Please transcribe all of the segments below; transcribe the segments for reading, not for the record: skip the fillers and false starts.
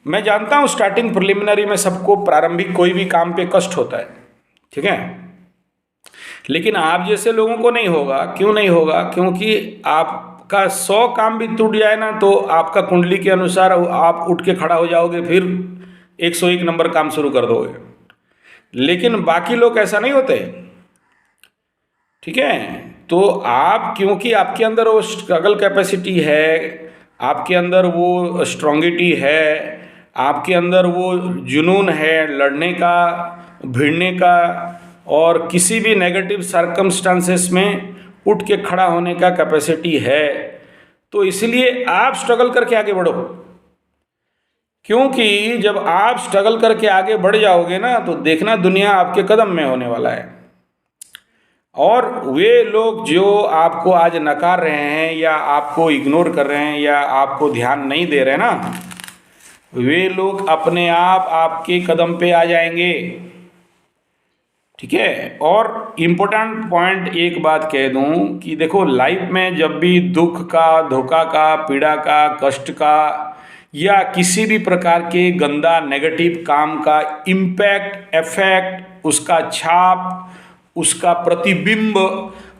मैं जानता हूँ स्टार्टिंग प्रिलिमिनरी में सबको प्रारंभिक कोई भी काम पे कष्ट होता है, ठीक है, लेकिन आप जैसे लोगों को नहीं होगा। क्यों नहीं होगा? क्योंकि आपका 100 काम भी टूट जाए ना तो आपका कुंडली के अनुसार आप उठ के खड़ा हो जाओगे, फिर 101 नंबर काम शुरू कर दोगे। लेकिन बाकी लोग ऐसा नहीं होते, ठीक है। तो आप, क्योंकि आपके अंदर वो स्ट्रगल कैपेसिटी है, आपके अंदर वो स्ट्रोंगिटी है, आपके अंदर वो जुनून है लड़ने का, भिड़ने का, और किसी भी नेगेटिव सर्कमस्टांसेस में उठ के खड़ा होने का कैपेसिटी है, तो इसलिए आप स्ट्रगल करके आगे बढ़ो। क्योंकि जब आप स्ट्रगल करके आगे बढ़ जाओगे ना तो देखना दुनिया आपके कदम में होने वाला है। और वे लोग जो आपको आज नकार रहे हैं या आपको इग्नोर कर रहे हैं या आपको ध्यान नहीं दे रहे ना, वे लोग अपने आप आपके कदम पे आ जाएंगे, ठीक है। और इम्पोर्टेंट पॉइंट एक बात कह दूं कि देखो, लाइफ में जब भी दुख का, धोखा का, पीड़ा का, कष्ट का या किसी भी प्रकार के गंदा नेगेटिव काम का इम्पैक्ट, इफेक्ट, उसका छाप, उसका प्रतिबिंब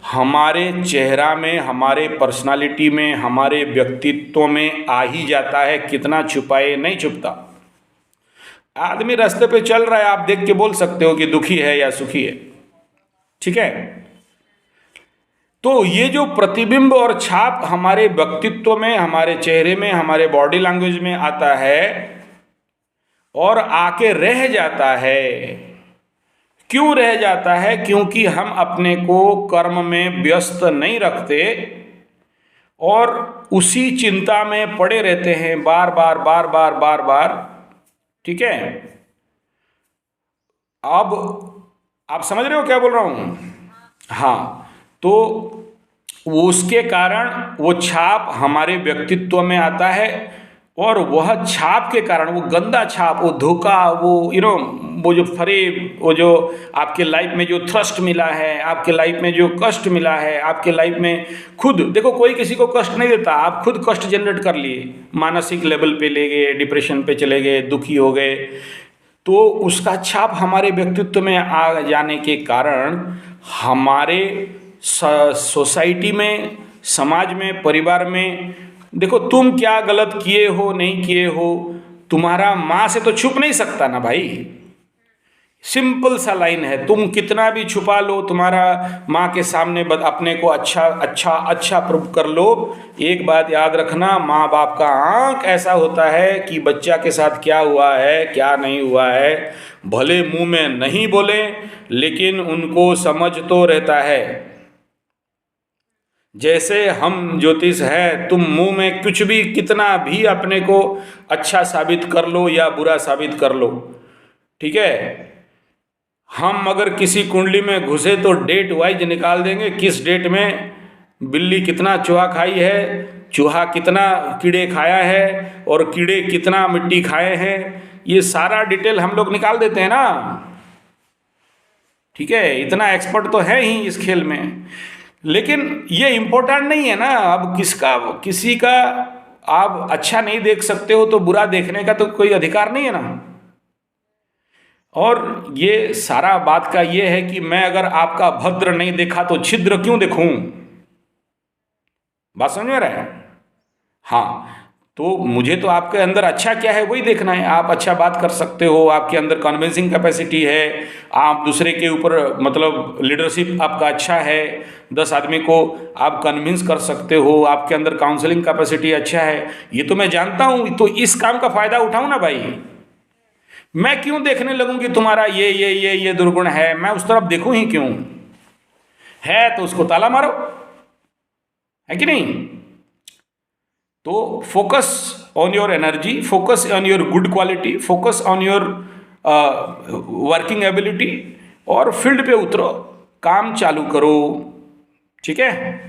हमारे चेहरा में, हमारे पर्सनालिटी में, हमारे व्यक्तित्व में आ ही जाता है। कितना छुपाए नहीं छुपता। आदमी रास्ते पे चल रहा है, आप देख के बोल सकते हो कि दुखी है या सुखी है, ठीक है। तो ये जो प्रतिबिंब और छाप हमारे व्यक्तित्व में, हमारे चेहरे में, हमारे बॉडी लैंग्वेज में आता है और आके रह जाता है। क्यों रह जाता है? क्योंकि हम अपने को कर्म में व्यस्त नहीं रखते और उसी चिंता में पड़े रहते हैं बार बार बार बार बार बार, ठीक है। अब आप समझ रहे हो क्या बोल रहा हूं? हाँ, तो उसके कारण वो छाप हमारे व्यक्तित्व में आता है और वह छाप के कारण, वो गंदा छाप, वो धोखा, वो वो जो फरेब, वो जो आपके लाइफ में जो थ्रस्ट मिला है, आपके लाइफ में जो कष्ट मिला है, आपके लाइफ में खुद देखो, कोई किसी को कष्ट नहीं देता, आप खुद कष्ट जनरेट कर लिए, मानसिक लेवल पे ले गए, डिप्रेशन पे चले गए, दुखी हो गए, तो उसका छाप हमारे व्यक्तित्व में आ जाने के कारण हमारे सोसाइटी में, समाज में, परिवार में, देखो तुम क्या गलत किए हो, नहीं किए हो, तुम्हारा माँ से तो छुप नहीं सकता ना भाई। सिंपल सा लाइन है, तुम कितना भी छुपा लो, तुम्हारा माँ के सामने अपने को अच्छा अच्छा अच्छा प्रूव कर लो, एक बात याद रखना, माँ बाप का आंख ऐसा होता है कि बच्चा के साथ क्या हुआ है, क्या नहीं हुआ है, भले मुंह में नहीं बोले लेकिन उनको समझ तो रहता है। जैसे हम ज्योतिष है, तुम मुंह में कुछ भी, कितना भी अपने को अच्छा साबित कर लो या बुरा साबित कर लो, ठीक है। हम अगर किसी कुंडली में घुसे तो डेट वाइज निकाल देंगे, किस डेट में बिल्ली कितना चूहा खाई है, चूहा कितना कीड़े खाया है और कीड़े कितना मिट्टी खाए हैं, ये सारा डिटेल हम लोग निकाल देते हैं ना, ठीक है। इतना एक्सपर्ट तो है ही इस खेल में। लेकिन ये इम्पोर्टेंट नहीं है ना, अब किसी का आप अच्छा नहीं देख सकते हो तो बुरा देखने का तो कोई अधिकार नहीं है ना। और ये सारा बात का ये है कि मैं अगर आपका भद्र नहीं देखा तो छिद्र क्यों देखूं? बात समझ में रहा है? हाँ, तो मुझे तो आपके अंदर अच्छा क्या है वही देखना है। आप अच्छा बात कर सकते हो, आपके अंदर कन्विंसिंग कैपेसिटी है, आप दूसरे के ऊपर मतलब लीडरशिप आपका अच्छा है, 10 आदमी को आप कन्विंस कर सकते हो, आपके अंदर काउंसलिंग कैपेसिटी अच्छा है, ये तो मैं जानता हूँ। तो इस काम का फायदा उठाऊँ ना भाई। मैं क्यों देखने लगूं कि तुम्हारा ये दुर्गुण है, मैं उस तरफ देखूं ही क्यों? है तो उसको ताला मारो, है कि नहीं? तो focus on your energy, focus on your good quality, focus on your working ability और फील्ड पे उतरो, काम चालू करो, ठीक है।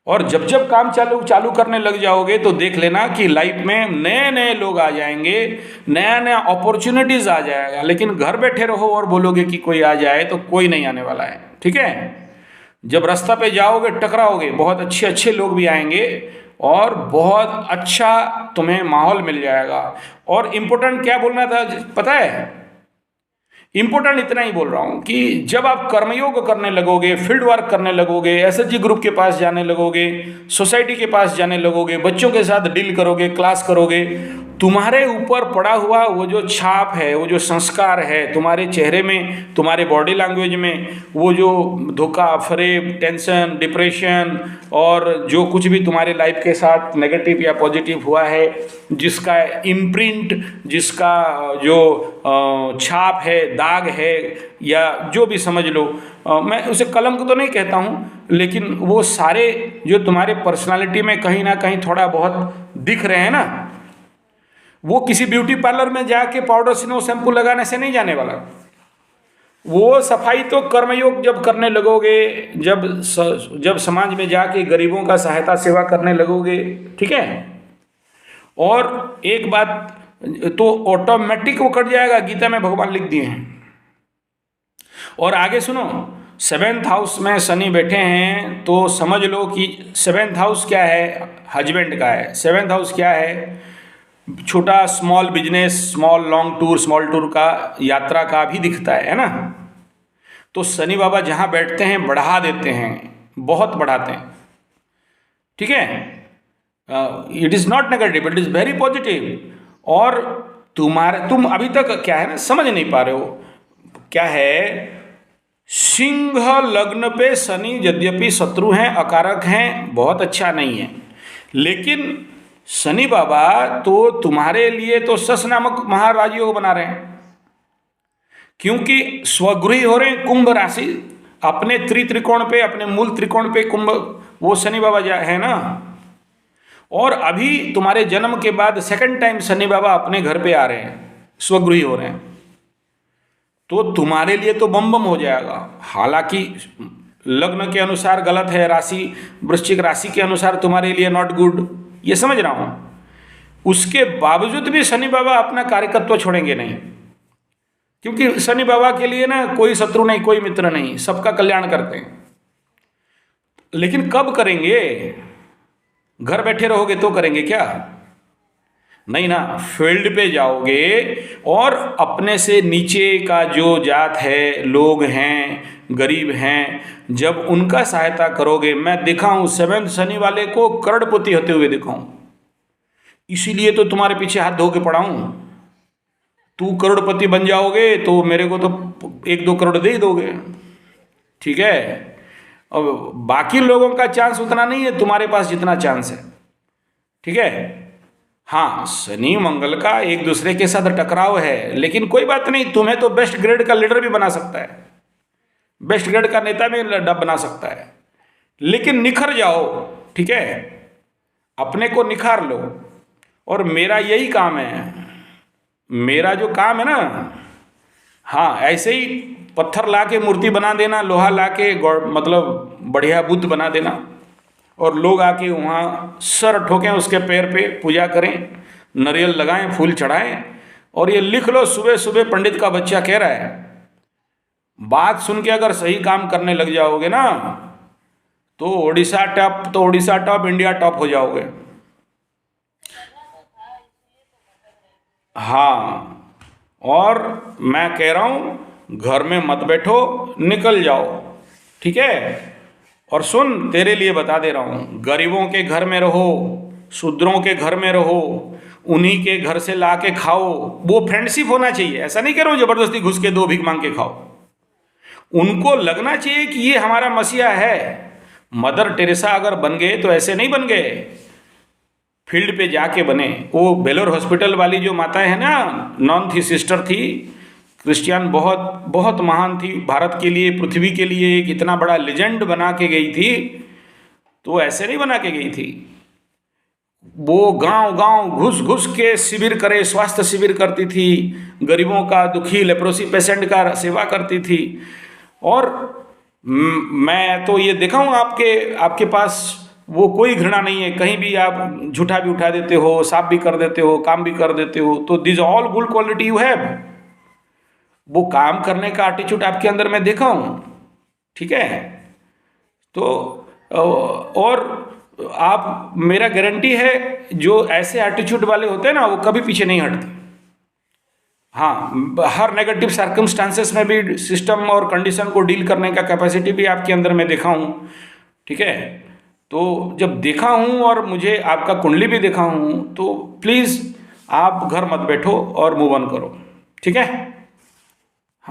और जब जब काम चालू करने लग जाओगे तो देख लेना कि लाइफ में नए नए लोग आ जाएंगे, नया नया अपॉर्चुनिटीज आ जाएगा। लेकिन घर बैठे रहो और बोलोगे कि कोई आ जाए, तो कोई नहीं आने वाला है, ठीक है। जब रास्ता पे जाओगे, टकराओगे, बहुत अच्छे अच्छे लोग भी आएंगे और बहुत अच्छा तुम्हें माहौल मिल जाएगा। और इम्पोर्टेंट क्या बोलना था पता है? इम्पोर्टेंट इतना ही बोल रहा हूँ कि जब आप कर्मयोग करने लगोगे, फील्ड वर्क करने लगोगे, एसएचजी ग्रुप के पास जाने लगोगे, सोसाइटी के पास जाने लगोगे, बच्चों के साथ डील करोगे, क्लास करोगे, तुम्हारे ऊपर पड़ा हुआ वो जो छाप है, वो जो संस्कार है तुम्हारे चेहरे में, तुम्हारे बॉडी लैंग्वेज में, वो जो धोखा, फरेब, टेंशन, डिप्रेशन और जो कुछ भी तुम्हारे लाइफ के साथ नेगेटिव या पॉजिटिव हुआ है, जिसका इम्प्रिंट, जिसका जो छाप है, दाग है, या जो भी समझ लो, मैं उसे कलंक तो नहीं कहता हूँ, लेकिन वो सारे जो तुम्हारे पर्सनालिटी में कहीं ना कहीं थोड़ा बहुत दिख रहे हैं ना, वो किसी ब्यूटी पार्लर में जाके पाउडर स्नो शैम्पू लगाने से नहीं जाने वाला। वो सफाई तो कर्मयोग जब करने लगोगे, जब समाज में जाके गरीबों का सहायता सेवा करने लगोगे, ठीक है, और एक बात तो ऑटोमेटिक वो कट जाएगा, गीता में भगवान लिख दिए हैं। और आगे सुनो, 7th हाउस में शनि बैठे हैं, तो समझ लो कि 7th हाउस क्या है? हस्बैंड का है। 7th हाउस क्या है? छोटा small business, small long tour, small tour का, यात्रा का भी दिखता है ना। तो शनि बाबा जहाँ बैठते हैं बढ़ा देते हैं, बहुत बढ़ाते हैं, ठीक है। It is not negative, it is very positive. और तुम अभी तक क्या है ना, समझ नहीं पा रहे हो क्या है। सिंह लग्न पे शनि यद्यपि शत्रु हैं, अकारक हैं, बहुत अच्छा नहीं है, लेकिन शनि बाबा तो तुम्हारे लिए तो सस नामक महाराजयोग बना रहे हैं, क्योंकि स्वगृही हो रहे हैं कुंभ राशि, अपने त्रिकोण पे, अपने मूल त्रिकोण पे कुंभ, वो शनि बाबा है ना। और अभी तुम्हारे जन्म के बाद सेकंड टाइम शनि बाबा अपने घर पे आ रहे हैं, स्वगृही हो रहे हैं, तो तुम्हारे लिए तो बम बम हो जाएगा। हालांकि लग्न के अनुसार गलत है, राशि वृश्चिक राशि के अनुसार तुम्हारे लिए नॉट गुड, ये समझ रहा हूँ। उसके बावजूद भी शनि बाबा अपना कार्यकत्व छोड़ेंगे नहीं, क्योंकि शनि बाबा के लिए ना कोई शत्रु नहीं, कोई मित्र नहीं, सबका कल्याण करते हैं। लेकिन कब करेंगे? घर बैठे रहोगे तो करेंगे क्या? नहीं ना, फील्ड पे जाओगे और अपने से नीचे का जो जात है, लोग हैं, गरीब हैं, जब उनका सहायता करोगे, मैं देखा हूँ 7th शनि वाले को करोड़पति होते हुए देखा हूँ, इसीलिए तो तुम्हारे पीछे हाथ धो के पड़ा हूँ। तू करोड़पति बन जाओगे तो मेरे को तो 1-2 करोड़ दे ही दोगे, ठीक है। अब बाकी लोगों का चांस उतना नहीं है तुम्हारे पास जितना चांस है, ठीक है। हाँ, शनि मंगल का एक दूसरे के साथ टकराव है, लेकिन कोई बात नहीं, तुम्हें तो बेस्ट ग्रेड का लीडर भी बना सकता है, बेस्ट ग्रेड का नेता भी बना सकता है। लेकिन निखर जाओ, ठीक है, अपने को निखार लो। और मेरा यही काम है, मेरा जो काम है ना, हाँ, ऐसे ही पत्थर ला के मूर्ति बना देना, लोहा ला के मतलब बढ़िया बुद्ध बना देना, और लोग आके वहाँ सर ठोकें उसके पैर पे, पूजा करें, नारियल लगाएं, फूल चढ़ाएं, और ये लिख लो, सुबह सुबह पंडित का बच्चा कह रहा है। बात सुन के अगर सही काम करने लग जाओगे ना, तो उड़ीसा टॉप, इंडिया टॉप हो जाओगे। हाँ, और मैं कह रहा हूँ, घर में मत बैठो, निकल जाओ, ठीक है। और सुन, तेरे लिए बता दे रहा हूँ, गरीबों के घर में रहो, शूद्रों के घर में रहो, उन्हीं के घर से ला के खाओ, वो फ्रेंडशिप होना चाहिए। ऐसा नहीं कह रहा हूँ जबरदस्ती घुस के दो भीख मांग के खाओ, उनको लगना चाहिए कि ये हमारा मसीहा है। मदर टेरेसा अगर बन गए तो ऐसे नहीं बन गए, फील्ड पे जाके बने। वो बेलोर हॉस्पिटल वाली जो माता है ना, नॉन थी, सिस्टर थी, क्रिश्चियन, बहुत बहुत महान थी, भारत के लिए, पृथ्वी के लिए एक इतना बड़ा लेजेंड बना के गई थी। तो ऐसे नहीं बना के गई थी, वो गांव गांव घुस घुस के शिविर करे, स्वास्थ्य शिविर करती थी, गरीबों का, दुखी लेप्रोसी पेशेंट का सेवा करती थी। और मैं तो ये देखा हूँ, आपके पास वो कोई घृणा नहीं है, कहीं भी आप झूठा भी उठा देते हो, साफ भी कर देते हो, काम भी कर देते हो, तो this all good quality you have. वो काम करने का एटीट्यूड आपके अंदर मैं देखा हूँ, ठीक है। तो और आप, मेरा गारंटी है, जो ऐसे एटीट्यूड वाले होते हैं ना वो कभी पीछे नहीं हटते। हाँ, हर नेगेटिव सर्कमस्टांसेस में भी सिस्टम और कंडीशन को डील करने का कैपेसिटी भी आपके अंदर मैं देखा हूँ। ठीक है, तो जब देखा हूँ और मुझे आपका कुंडली भी देखा हूँ, तो प्लीज़ आप घर मत बैठो और मूव ऑन करो। ठीक है।